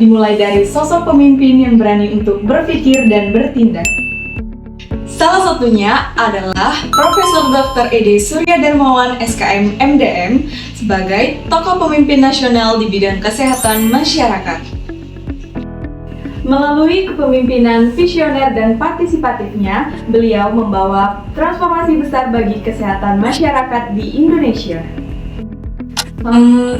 dimulai dari sosok pemimpin yang berani untuk berpikir dan bertindak. Salah satunya adalah Profesor Dr. Ede Surya Darmawan SKM MDM sebagai tokoh pemimpin nasional di bidang kesehatan masyarakat. Melalui kepemimpinan visioner dan partisipatifnya, beliau membawa transformasi besar bagi kesehatan masyarakat di Indonesia.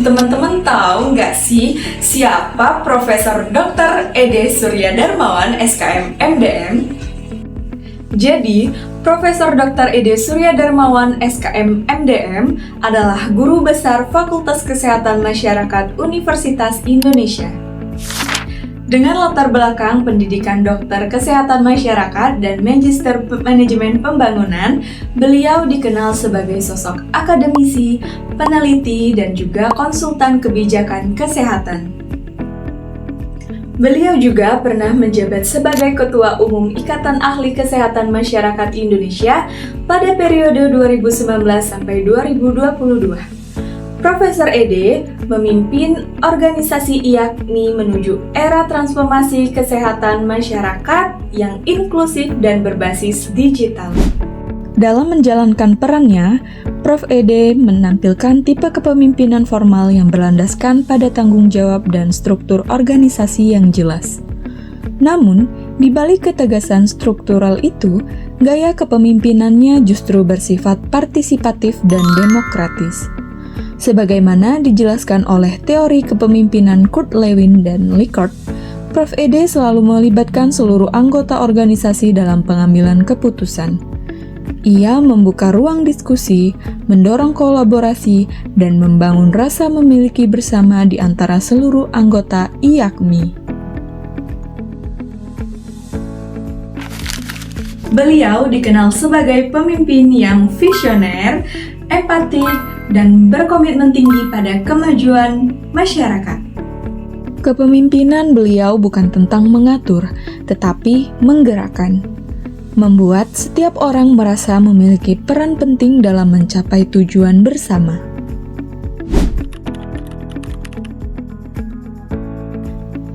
Teman-teman tahu nggak sih siapa Profesor Dr. Ede Surya Darmawan SKM MDM? Jadi, Profesor Dr. Ede Surya Darmawan SKM MDM adalah guru besar Fakultas Kesehatan Masyarakat Universitas Indonesia. Dengan latar belakang pendidikan dokter kesehatan masyarakat dan magister manajemen pembangunan, beliau dikenal sebagai sosok akademisi, peneliti, dan juga konsultan kebijakan kesehatan. Beliau juga pernah menjabat sebagai Ketua Umum Ikatan Ahli Kesehatan Masyarakat Indonesia pada periode 2019 sampai 2022. Profesor Ede memimpin organisasi IAKMI menuju era transformasi kesehatan masyarakat yang inklusif dan berbasis digital. Dalam menjalankan perannya, Prof. Ede menampilkan tipe kepemimpinan formal yang berlandaskan pada tanggung jawab dan struktur organisasi yang jelas. Namun, di balik ketegasan struktural itu, gaya kepemimpinannya justru bersifat partisipatif dan demokratis. Sebagaimana dijelaskan oleh teori kepemimpinan Kurt Lewin dan Likert, Prof. Ede selalu melibatkan seluruh anggota organisasi dalam pengambilan keputusan. Ia membuka ruang diskusi, mendorong kolaborasi, dan membangun rasa memiliki bersama di antara seluruh anggota IAKMI. Beliau dikenal sebagai pemimpin yang visioner, empatik, dan berkomitmen tinggi pada kemajuan masyarakat. Kepemimpinan beliau bukan tentang mengatur, tetapi menggerakkan. Membuat setiap orang merasa memiliki peran penting dalam mencapai tujuan bersama.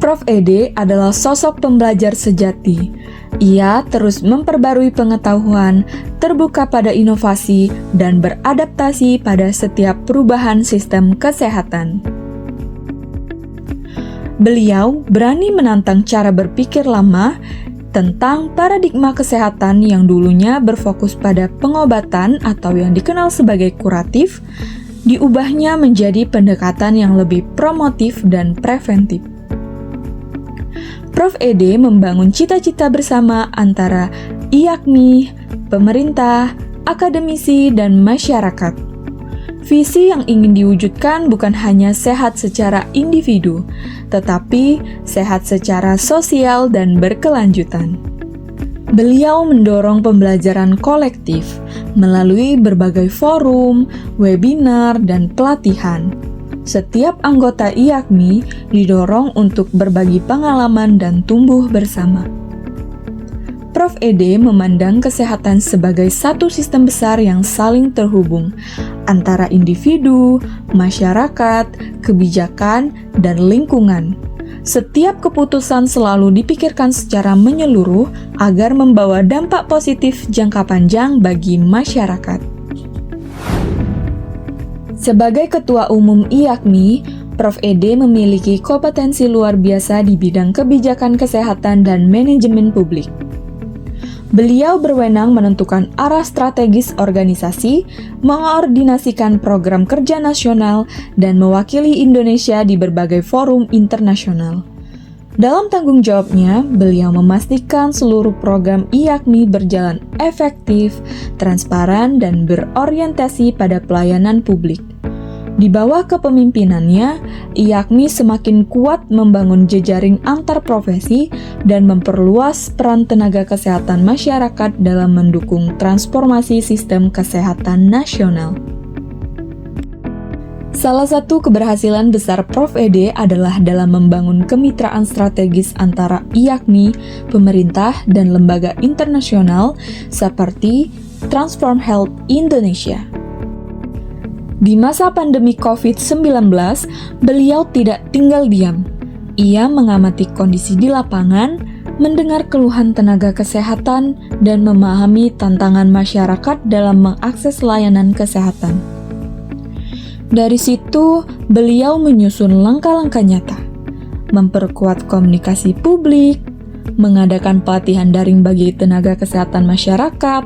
Prof. Ede adalah sosok pembelajar sejati. Ia terus memperbarui pengetahuan, terbuka pada inovasi, dan beradaptasi pada setiap perubahan sistem kesehatan. Beliau berani menantang cara berpikir lama tentang paradigma kesehatan yang dulunya berfokus pada pengobatan atau yang dikenal sebagai kuratif, diubahnya menjadi pendekatan yang lebih promotif dan preventif. Prof. Ede membangun cita-cita bersama antara IAKMI, pemerintah, akademisi, dan masyarakat. Visi yang ingin diwujudkan bukan hanya sehat secara individu, tetapi sehat secara sosial dan berkelanjutan. Beliau mendorong pembelajaran kolektif melalui berbagai forum, webinar, dan pelatihan. Setiap anggota IAKMI didorong untuk berbagi pengalaman dan tumbuh bersama. Prof. Ede memandang kesehatan sebagai satu sistem besar yang saling terhubung antara individu, masyarakat, kebijakan, dan lingkungan. Setiap keputusan selalu dipikirkan secara menyeluruh agar membawa dampak positif jangka panjang bagi masyarakat. Sebagai Ketua Umum IAKMI, Prof. Ede memiliki kompetensi luar biasa di bidang kebijakan kesehatan dan manajemen publik. Beliau berwenang menentukan arah strategis organisasi, mengordinasikan program kerja nasional, dan mewakili Indonesia di berbagai forum internasional. Dalam tanggung jawabnya, beliau memastikan seluruh program IAKMI berjalan efektif, transparan, dan berorientasi pada pelayanan publik. Di bawah kepemimpinannya, IAKMI semakin kuat membangun jejaring antar profesi dan memperluas peran tenaga kesehatan masyarakat dalam mendukung transformasi sistem kesehatan nasional. Salah satu keberhasilan besar Prof. Ede adalah dalam membangun kemitraan strategis antara IAKMI, pemerintah, dan lembaga internasional seperti Transform Health Indonesia. Di masa pandemi COVID-19, beliau tidak tinggal diam. Ia mengamati kondisi di lapangan, mendengar keluhan tenaga kesehatan, dan memahami tantangan masyarakat dalam mengakses layanan kesehatan. Dari situ, beliau menyusun langkah-langkah nyata, memperkuat komunikasi publik, mengadakan pelatihan daring bagi tenaga kesehatan masyarakat,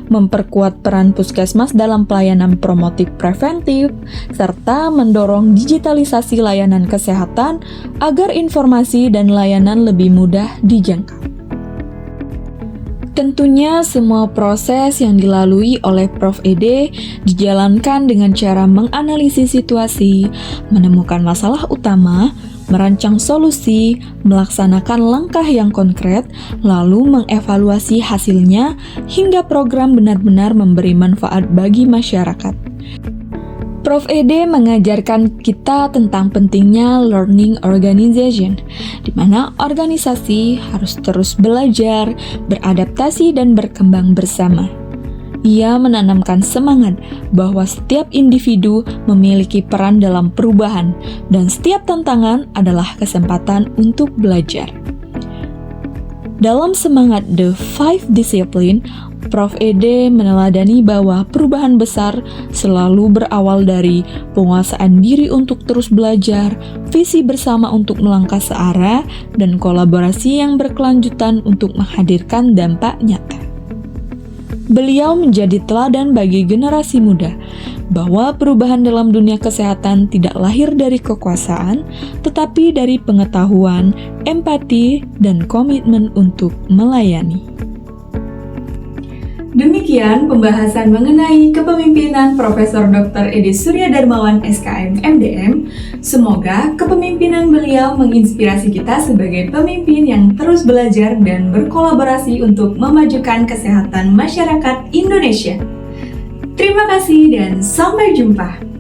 memperkuat peran puskesmas dalam pelayanan promotif preventif, serta mendorong digitalisasi layanan kesehatan agar informasi dan layanan lebih mudah dijangkau. Tentunya semua proses yang dilalui oleh Prof. Ede dijalankan dengan cara menganalisis situasi, menemukan masalah utama, merancang solusi, melaksanakan langkah yang konkret, lalu mengevaluasi hasilnya hingga program benar-benar memberi manfaat bagi masyarakat. Prof. Ede mengajarkan kita tentang pentingnya learning organization, di mana organisasi harus terus belajar, beradaptasi, dan berkembang bersama. Ia menanamkan semangat bahwa setiap individu memiliki peran dalam perubahan dan setiap tantangan adalah kesempatan untuk belajar. Dalam semangat The Five Discipline, Prof. Ede meneladani bahwa perubahan besar selalu berawal dari penguasaan diri untuk terus belajar, visi bersama untuk melangkah searah, dan kolaborasi yang berkelanjutan untuk menghadirkan dampak nyata. Beliau menjadi teladan bagi generasi muda bahwa perubahan dalam dunia kesehatan tidak lahir dari kekuasaan, tetapi dari pengetahuan, empati, dan komitmen untuk melayani. Demikian pembahasan mengenai kepemimpinan Profesor Dr. Ede Surya Darmawan SKM MDM. Semoga kepemimpinan beliau menginspirasi kita sebagai pemimpin yang terus belajar dan berkolaborasi untuk memajukan kesehatan masyarakat Indonesia. Terima kasih dan sampai jumpa.